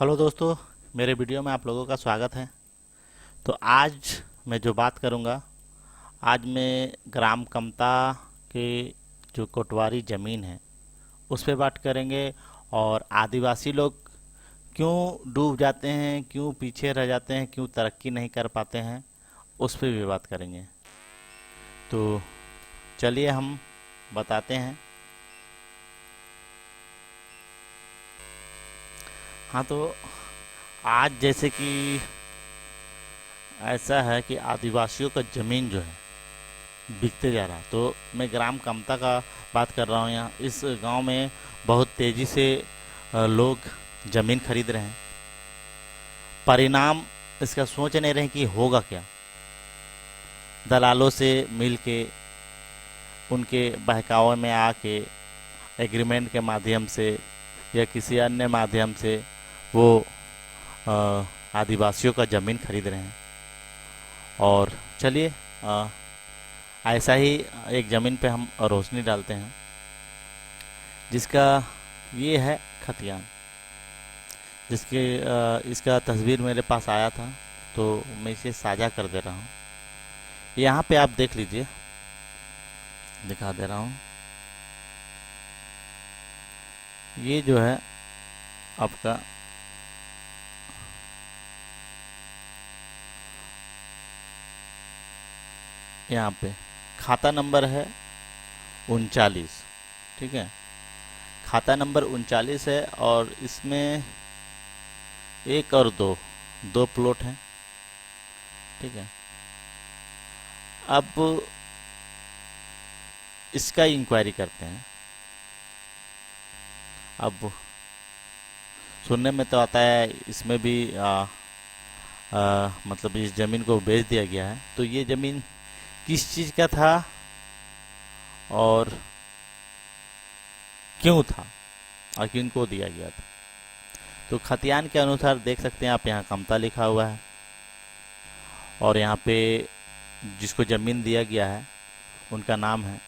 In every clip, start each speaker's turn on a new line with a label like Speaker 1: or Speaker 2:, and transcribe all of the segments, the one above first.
Speaker 1: Hello दोस्तों, मेरे video में आप लोगों का स्वागत है। तो आज मैं जो बात करूंगा, आज मैं ग्राम कमता के जो कोटवारी ज़मीन है उस पे बात करेंगे। और आदिवासी लोग क्यों डूब जाते हैं, क्यों पीछे रह जाते हैं, क्यों तरक्की नहीं कर पाते हैं, उस पे भी बात करेंगे। तो चलिए हम बताते हैं। हाँ, तो आज जैसे कि ऐसा है कि आदिवासियों का ज़मीन जो है बिकते जा रहा है। तो मैं ग्राम कमता का बात कर रहा हूँ। यहाँ इस गांव में बहुत तेज़ी से लोग ज़मीन खरीद रहे हैं। परिणाम इसका सोच नहीं रहे कि होगा क्या। दलालों से मिल के, उनके बहकावे में आके, एग्रीमेंट के माध्यम से या किसी अन्य माध्यम से वो अ, आदिवासियों का ज़मीन खरीद रहे हैं। और चलिए, ऐसा ही एक ज़मीन पे हम रोशनी डालते हैं, जिसका ये है खतियान। इसका तस्वीर मेरे पास आया था, तो मैं इसे साझा कर दे रहा हूँ। यहाँ पे आप देख लीजिए, दिखा दे रहा हूँ। ये जो है आपका यहाँ पे खाता नंबर है 39। ठीक है, खाता नंबर 39 है। और इसमें एक और दो दो प्लॉट हैं। ठीक है, अब इसका इंक्वायरी करते हैं। अब सुनने में तो आता है इसमें भी मतलब इस ज़मीन को बेच दिया गया है। तो ये ज़मीन किस चीज़ का था और क्यों था और किनको दिया गया था? तो खतियान के अनुसार देख सकते हैं आप, यहाँ कमता लिखा हुआ है। और यहाँ पे जिसको ज़मीन दिया गया है उनका नाम है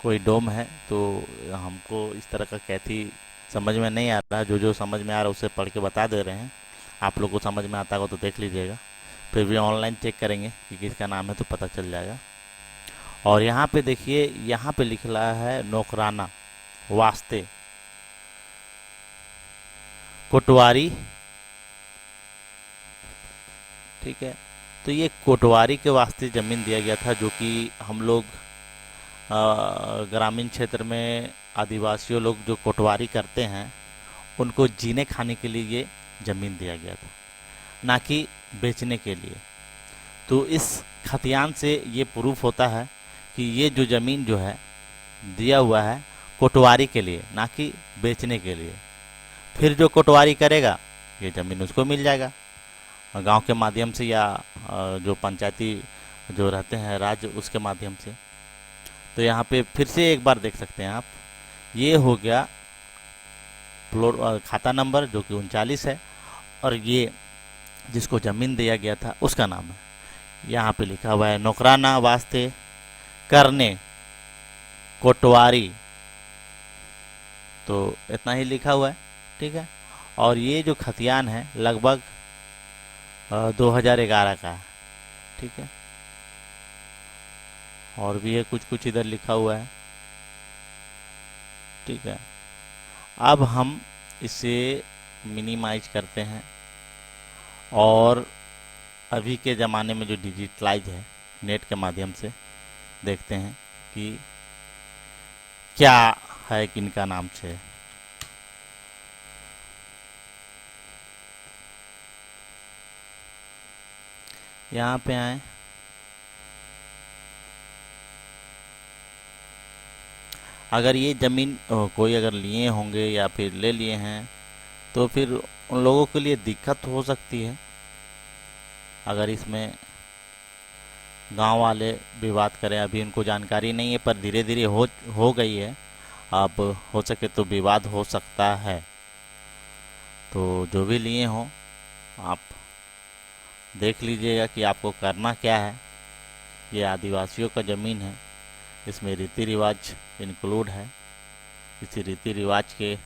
Speaker 1: कोई डोम है। तो हमको इस तरह का कैथी समझ में नहीं आ रहा। जो जो समझ में आ रहा है उसे पढ़ के बता दे रहे हैं। आप लोग को समझ में आता होगा तो देख लीजिएगा, फिर भी ऑनलाइन चेक करेंगे कि किसका नाम है तो पता चल जाएगा। और यहाँ पे देखिए, यहाँ पे लिख रहा है नौकराना वास्ते कोटवारी। ठीक है, तो ये कोटवारी के वास्ते ज़मीन दिया गया था, जो कि हम लोग ग्रामीण क्षेत्र में आदिवासियों लोग जो कोटवारी करते हैं उनको जीने खाने के लिए ये ज़मीन दिया गया था, ना कि बेचने के लिए। तो इस खतियान से ये प्रूफ होता है कि ये जो ज़मीन जो है दिया हुआ है कोटवारी के लिए, ना कि बेचने के लिए। फिर जो कोटवारी करेगा ये ज़मीन उसको मिल जाएगा गांव के माध्यम से, या जो पंचायती जो रहते हैं राज्य, उसके माध्यम से। तो यहाँ पे फिर से एक बार देख सकते हैं आप, ये हो गया प्लॉट खाता नंबर जो कि 39 है। और ये जिसको ज़मीन दिया गया था उसका नाम है, यहाँ पे लिखा हुआ है नौकराना वास्ते करने कोटवारी। तो इतना ही लिखा हुआ है। ठीक है, और ये जो खतियान है लगभग 2011 का है। ठीक है, और भी है कुछ कुछ इधर लिखा हुआ है। ठीक है, अब हम इसे मिनिमाइज करते हैं और अभी के ज़माने में जो डिजिटलाइज है नेट के माध्यम से देखते हैं कि क्या है किनका नाम से। यहाँ पे आए, अगर ये ज़मीन कोई अगर लिए होंगे या फिर ले लिए हैं तो फिर उन लोगों के लिए दिक्कत हो सकती है। अगर इसमें गांव वाले भी बात करें, अभी उनको जानकारी नहीं है, पर धीरे धीरे हो गई है। अब हो सके तो विवाद हो सकता है। तो जो भी लिए हों, आप देख लीजिएगा कि आपको करना क्या है। ये आदिवासियों का ज़मीन है, इसमें रीति रिवाज इंक्लूड है। इसी रीति रिवाज के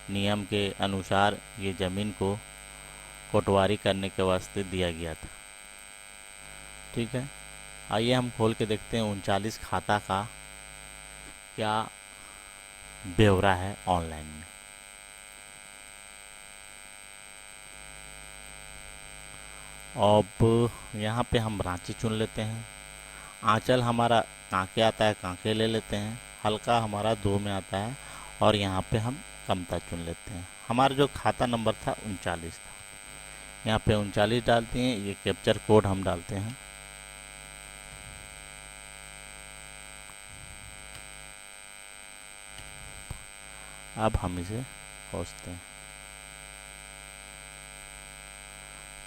Speaker 1: नियम के अनुसार ये ज़मीन को कोटवारी करने के वास्ते दिया गया था। ठीक है, आइए हम खोल के देखते हैं 39 खाता का क्या ब्यौरा है ऑनलाइन में। अब यहाँ पे हम रांची चुन लेते हैं। आंचल हमारा कांके आता है, कांके ले लेते हैं। हल्का हमारा 2 में आता है और यहाँ पे हम कमता चुन लेते हैं। हमारा जो खाता नंबर था 39 था, यहाँ पे 39 डालते हैं। ये कैप्चर कोड हम डालते हैं। अब हम इसे खोजते हैं।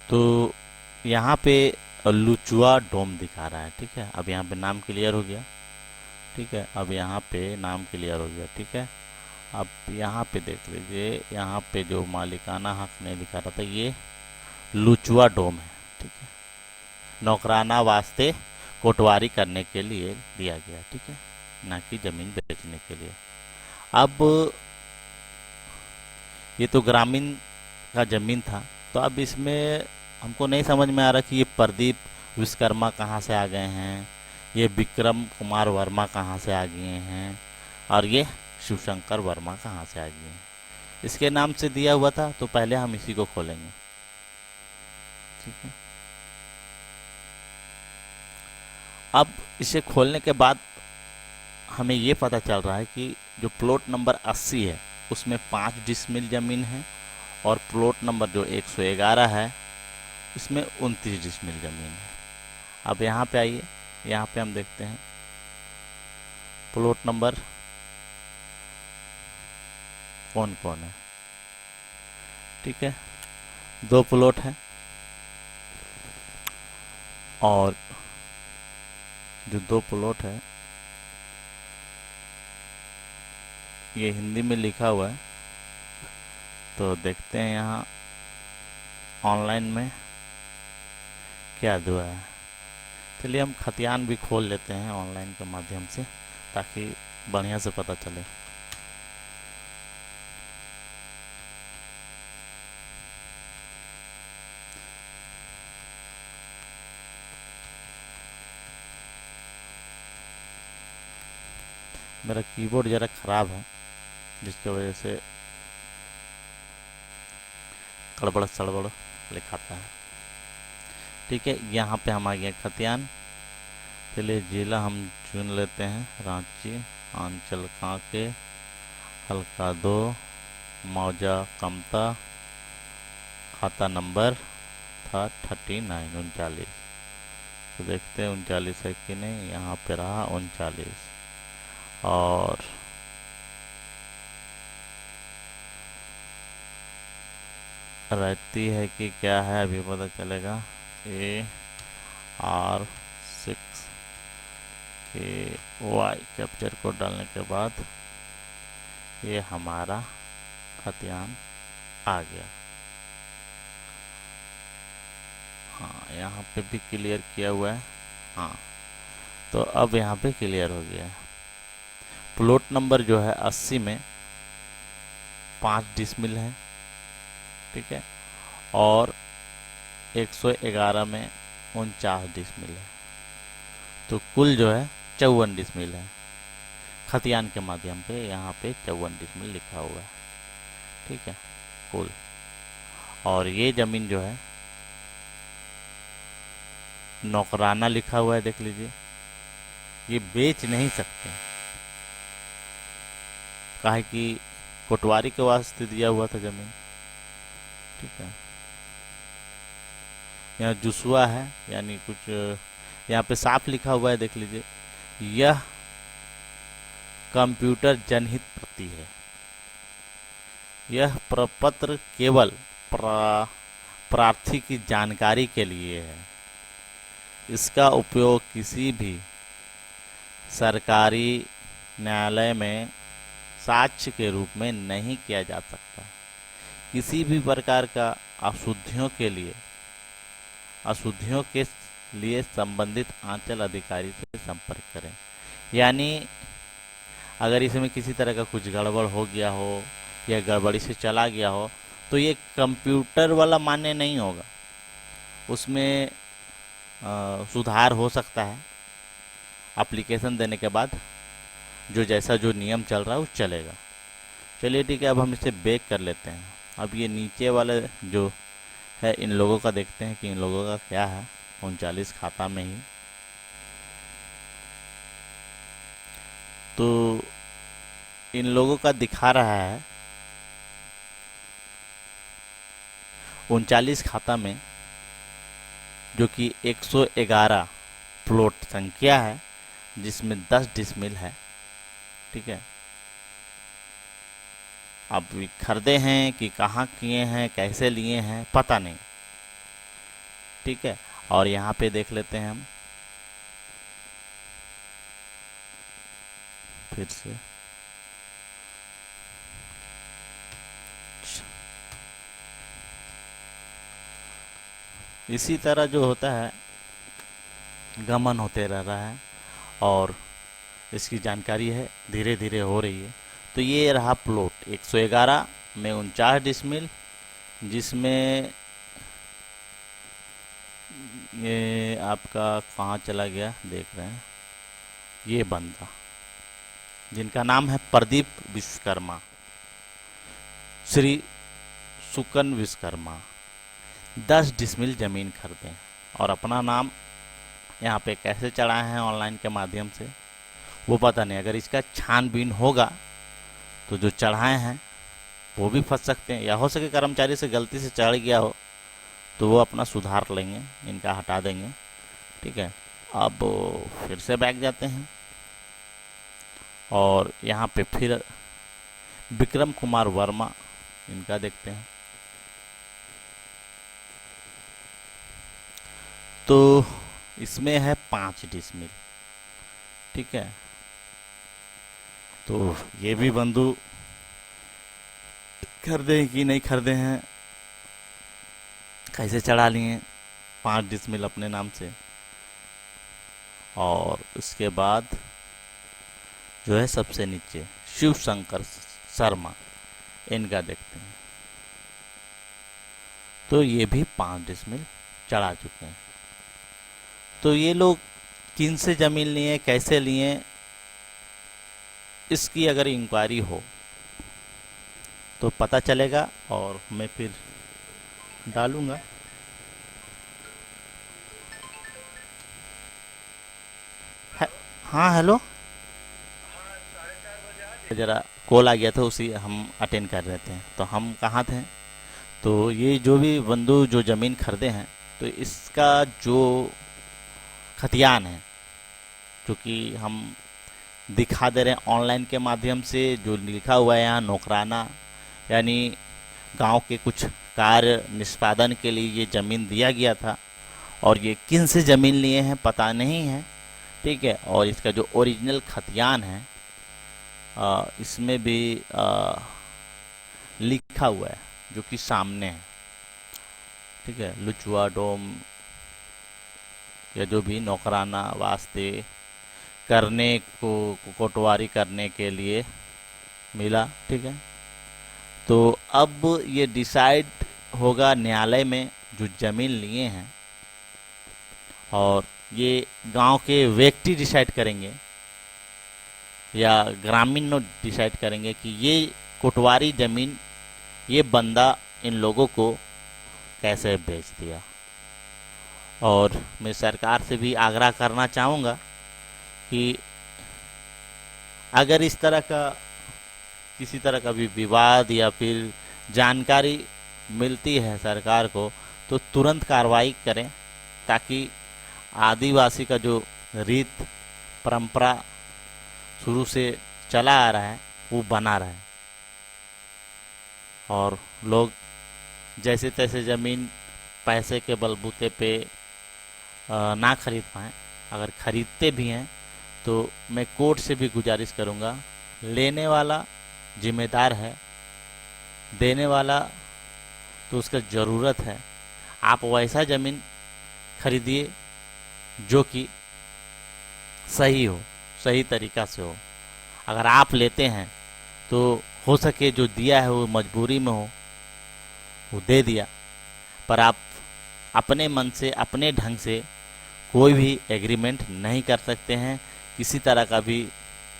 Speaker 1: तो यहाँ पे लुचुआ डोम दिखा रहा है। ठीक है, अब यहाँ पे नाम क्लियर हो गया। ठीक है, अब यहाँ पे नाम क्लियर हो गया। ठीक है, अब यहाँ पे देख लीजिए, यहाँ पे जो मालिकाना हक नहीं दिखा रहा था, ये लुचुआ डोम है। ठीक है, नौकराना वास्ते कोटवारी करने के लिए दिया गया। ठीक है, ना कि जमीन बेचने के लिए। अब ये तो ग्रामीण का जमीन था, तो अब इसमें हमको नहीं समझ में आ रहा कि ये प्रदीप विश्वकर्मा कहाँ से आ गए हैं, ये विक्रम कुमार वर्मा कहाँ से आ गए हैं, और ये शिवशंकर वर्मा कहाँ से आ गए हैं। इसके नाम से दिया हुआ था, तो पहले हम इसी को खोलेंगे। ठीक है, अब इसे खोलने के बाद हमें ये पता चल रहा है कि जो प्लॉट नंबर 80 है उसमें 5 डिसमिल ज़मीन है, और प्लॉट नंबर जो 111 है इसमें 29 डिसमिल ज़मीन है। अब यहाँ पे आइए, यहाँ पे हम देखते हैं प्लॉट नंबर कौन कौन है। ठीक है, 2 प्लॉट है, और जो 2 प्लॉट है ये हिंदी में लिखा हुआ है, तो देखते हैं यहाँ ऑनलाइन में क्या दुआ है। चलिए हम खतियान भी खोल लेते हैं ऑनलाइन के माध्यम से, ताकि बढ़िया से पता चले। मेरा कीबोर्ड ज़रा ख़राब है, जिसकी वजह से गड़बड़ सड़बड़ लिखाता है। ठीक है, यहाँ पे हम आ गए खतियान। चलिए जिला हम चुन लेते हैं रांची, आंचल कांके, हल्का 2, मौजा कमता, खाता नंबर था 39 39। तो देखते हैं 39 है कि नहीं। यहाँ पे रहा 39, और रहती है कि क्या है अभी पता चलेगा। AR6 के वाई कैप्चर कोड डालने के बाद ये हमारा खतियान आ गया। हाँ, यहाँ पे भी क्लियर किया हुआ है। हाँ, तो अब यहाँ पे क्लियर हो गया है। प्लॉट नंबर जो है 80 में 5 डिसमिल है। ठीक है, और 111 में 49 डिसमिल है, तो कुल जो है 54 डिसमिल है। खतियान के माध्यम पे यहाँ पे 54 डिसमिल लिखा हुआ है। ठीक है, कुल। और ये जमीन जो है नौकराना लिखा हुआ है, देख लीजिए। ये बेच नहीं सकते, काहे कि कोटवारी के वास्ते दिया हुआ था जमीन। ठीक है, यहाँ जुसुआ है, यानी कुछ यहाँ पे साफ लिखा हुआ है, देख लीजिए। यह कंप्यूटर जनहित प्रति है। यह प्रपत्र केवल प्रार्थी की जानकारी के लिए है। इसका उपयोग किसी भी सरकारी न्यायालय में साक्ष्य के रूप में नहीं किया जा सकता। किसी भी प्रकार का अशुद्धियों के लिए संबंधित आंचल अधिकारी से संपर्क करें। यानी अगर इसमें किसी तरह का कुछ गड़बड़ हो गया हो, या गड़बड़ी से चला गया हो तो ये कंप्यूटर वाला मान्य नहीं होगा, उसमें सुधार हो सकता है। एप्लीकेशन देने के बाद जो जैसा जो नियम चल रहा है वो चलेगा। चलिए ठीक है, अब हम इसे बेक कर लेते हैं। अब ये नीचे वाले जो है इन लोगों का देखते हैं कि इन लोगों का क्या है 39 खाता में ही। तो इन लोगों का दिखा रहा है 39 खाता में, जो कि 111 प्लॉट संख्या है जिसमें 10 डिसमिल है। ठीक है, अब खरीदे हैं कि कहाँ किए हैं, कैसे लिए हैं, पता नहीं। ठीक है, और यहाँ पे देख लेते हैं हम फिर से। इसी तरह जो होता है गमन होते रह रहा है और इसकी जानकारी है धीरे धीरे हो रही है। तो ये रहा प्लॉट 111 में 49 डिसमिल, जिसमें ये आपका कहाँ चला गया देख रहे हैं, ये बंदा जिनका नाम है प्रदीप विश्वकर्मा, श्री सुकन विश्वकर्मा, 10 डिसमिल जमीन खरीदे और अपना नाम यहाँ पे कैसे चढ़ाए हैं ऑनलाइन के माध्यम से वो पता नहीं। अगर इसका छानबीन होगा तो जो चढ़ाए हैं वो भी फंस सकते हैं, या हो सके कर्मचारी से गलती से चढ़ गया हो तो वो अपना सुधार लेंगे, इनका हटा देंगे। ठीक है, अब फिर से बैक जाते हैं और यहाँ पे फिर विक्रम कुमार वर्मा इनका देखते हैं। तो इसमें है 5 डिसमिल। ठीक है, तो ये भी बंधु खरीदे कि नहीं खरीदे हैं, कैसे चढ़ा लिए 5 डिसमिल अपने नाम से। और उसके बाद जो है सबसे नीचे शिव शंकर शर्मा, इनका देखते हैं। तो ये भी 5 डिसमिल चढ़ा चुके हैं। तो ये लोग किन से जमीन लिए, कैसे लिए, इसकी अगर इंक्वायरी हो तो पता चलेगा और मैं फिर डालूंगा। हाँ हेलो, ज़रा कॉल आ गया था, उसी हम अटेंड कर रहे थे। तो हम कहाँ थे, तो ये जो भी बंधु जो ज़मीन खरीदे हैं तो इसका जो खतियान है, जो कि हम दिखा दे रहे हैं ऑनलाइन के माध्यम से, जो लिखा हुआ है यहाँ नौकराना, यानी गांव के कुछ कार्य निष्पादन के लिए ये ज़मीन दिया गया था और ये किन से ज़मीन लिए हैं पता नहीं है। ठीक है, और इसका जो ओरिजिनल खतियान है इसमें भी लिखा हुआ है जो कि सामने है। ठीक है, लुचुआ डोम या जो भी नौकराना वास्ते करने को कोटवारी करने के लिए मिला। ठीक है, तो अब ये डिसाइड होगा न्यायालय में जो ज़मीन लिए हैं, और ये गांव के व्यक्ति डिसाइड करेंगे या ग्रामीण लोग डिसाइड करेंगे कि ये कोटवारी ज़मीन ये बंदा इन लोगों को कैसे बेच दिया। और मैं सरकार से भी आग्रह करना चाहूँगा कि अगर इस तरह का किसी तरह का भी विवाद या फिर जानकारी मिलती है सरकार को तो तुरंत कार्रवाई करें, ताकि आदिवासी का जो रीत परंपरा शुरू से चला आ रहा है वो बना रहे और लोग जैसे तैसे ज़मीन पैसे के बलबूते पे ना खरीद पाएँ। अगर खरीदते भी हैं तो मैं कोर्ट से भी गुजारिश करूँगा, लेने वाला जिम्मेदार है, देने वाला तो उसका ज़रूरत है। आप वैसा ज़मीन खरीदिए जो कि सही हो, सही तरीक़ा से हो। अगर आप लेते हैं तो हो सके जो दिया है वो मजबूरी में हो, वो दे दिया, पर आप अपने मन से अपने ढंग से कोई भी एग्रीमेंट नहीं कर सकते हैं। किसी तरह का भी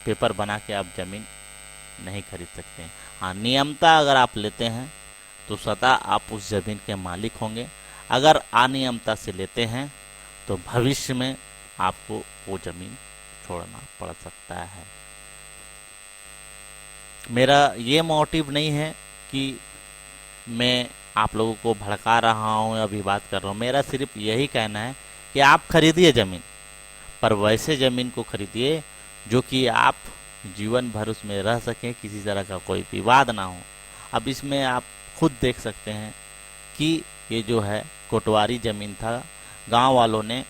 Speaker 1: पेपर बना के आप ज़मीन नहीं खरीद सकते हैं। हाँ, नियमता अगर आप लेते हैं तो स्वतः आप उस ज़मीन के मालिक होंगे। अगर अनियमता से लेते हैं तो भविष्य में आपको वो ज़मीन छोड़ना पड़ सकता है। मेरा ये मोटिव नहीं है कि मैं आप लोगों को भड़का रहा हूँ या विवाद कर रहा हूँ। मेरा सिर्फ यही कहना है कि आप खरीदिए ज़मीन, पर वैसे ज़मीन को खरीदिए जो कि आप जीवन भर उसमें रह सकें, किसी तरह का कोई विवाद ना हो। अब इसमें आप खुद देख सकते हैं कि ये जो है कोटवारी ज़मीन था, गांव वालों ने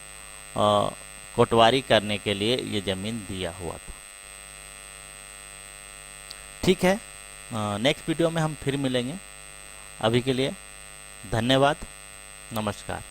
Speaker 1: कोटवारी करने के लिए ये ज़मीन दिया हुआ था। ठीक है, नेक्स्ट वीडियो में हम फिर मिलेंगे। अभी के लिए धन्यवाद, नमस्कार।